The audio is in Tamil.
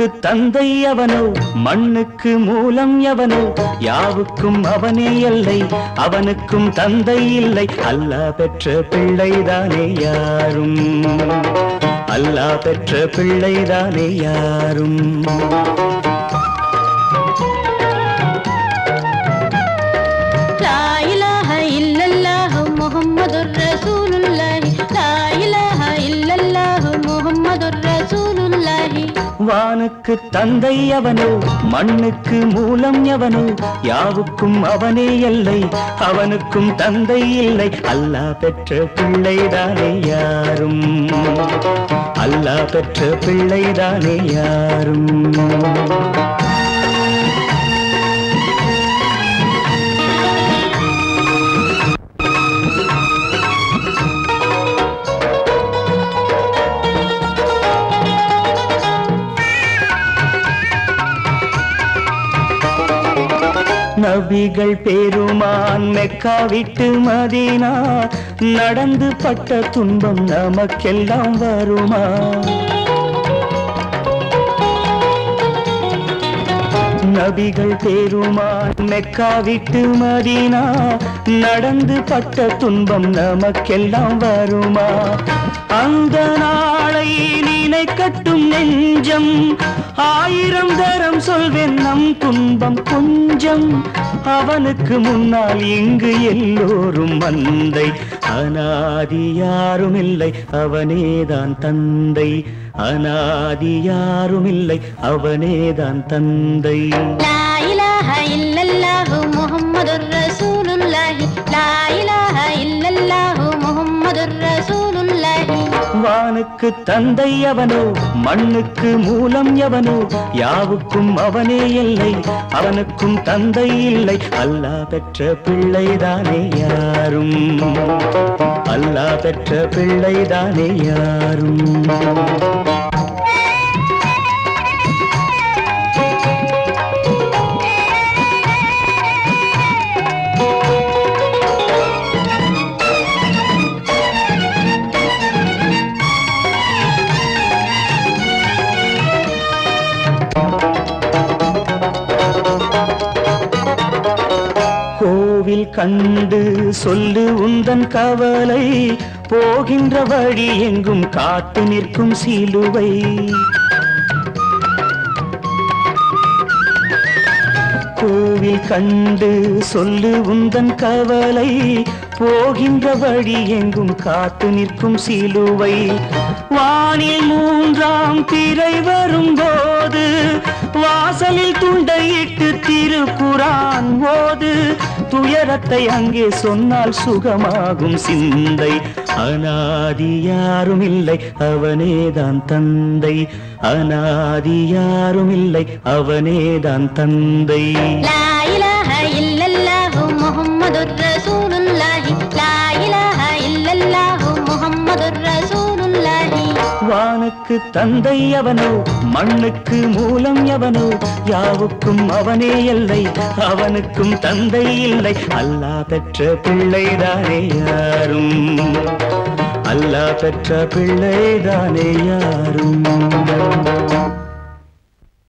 வானுக்கு தந்தை அவனோ மண்ணுக்கு மூலம் எவனோ யாவுக்கும் அவனே எல்லை அவனுக்கும் தந்தை இல்லை அல்லாஹ் பெற்ற பிள்ளைதானே யாரும் அல்லாஹ் பெற்ற பிள்ளைதானே யாரும் வானுக்கு தந்தை அவனோ மண்ணுக்கு மூலம் எவனோ யாவுக்கும் அவனே எல்லை அவனுக்கும் தந்தை இல்லை அல்லாஹ் பெற்ற பிள்ளைதானே யாரும் அல்லாஹ் பெற்ற பிள்ளைதானே யாரும் நபிகள் பெருமான் மெக்கா விட்டு மதீனா நடந்து பட்ட துன்பம் நமக்கெல்லாம் வருமா நபிகள் பெருமான் மெக்கா விட்டு மதீனா நடந்து பட்ட துன்பம் நமக்கெல்லாம் வருமா அந்த நாளை நினைக்கட்டும் நெஞ்சம் ஆயிரம் தரம் சொல்வேன் நம் துன்பம் கொஞ்சம் அவனுக்கு முன்னால் இங்கு எல்லோரும் மந்தை அநாதி யாரும் இல்லை அவனேதான் தந்தை அநாதி யாரும் இல்லை அவனேதான் தந்தை லா இலாஹ இல்லல்லாஹு முஹம்மதுர் ரசூலுல்லாஹி லா இலாஹ இல்லல்லாஹு முஹம்மதுர் ரசூலுல்லாஹி வானுக்கு தந்தை அவனோ மண்ணுக்கு மூலம் எவனோ யாவுக்கும் அவனே இல்லை அவனுக்கும் தந்தை இல்லை அல்லாஹ் பெற்ற பிள்ளைதானே யாரும் அல்லாஹ் பெற்ற பிள்ளைதானே யாரும் கோவில் கண்டு சொல்லு உந்தன் கவலை போகின்ற வழி எங்கும் காத்து நிற்கும் சிலுவை கோவில் கண்டு சொல்லு உந்தன் கவலை போகின்ற வழி எங்கும் காத்து நிற்கும் சிலுவை வானில் மூன்றாம் பிறை வரும்போது வாசலில் துண்டையிட்டு திருக்குரான் ஓது துயரத்தை அங்கே சொன்னால் சுகமாகும் சிந்தை அநாதி யாரும் இல்லை அவனேதான் தந்தை அநாதி யாரும் இல்லை அவனேதான் தந்தை லா இலாஹ இல்லல்லாஹு முஹம்மதுர் ரசூலுல்லாஹி லா இலாஹ இல்லல்லாஹு முஹம்மதுர் ரசூலுல்லாஹி வானுக்கு தந்தை அவனோ மண்ணுக்கு மூலம் எவனோ யாவுக்கும் அவனே எல்லை அவனுக்கும் தந்தை இல்லை அல்லாஹ் பெற்ற பிள்ளைதானே யாரும் அல்லாஹ் பெற்ற பிள்ளைதானே யாரும்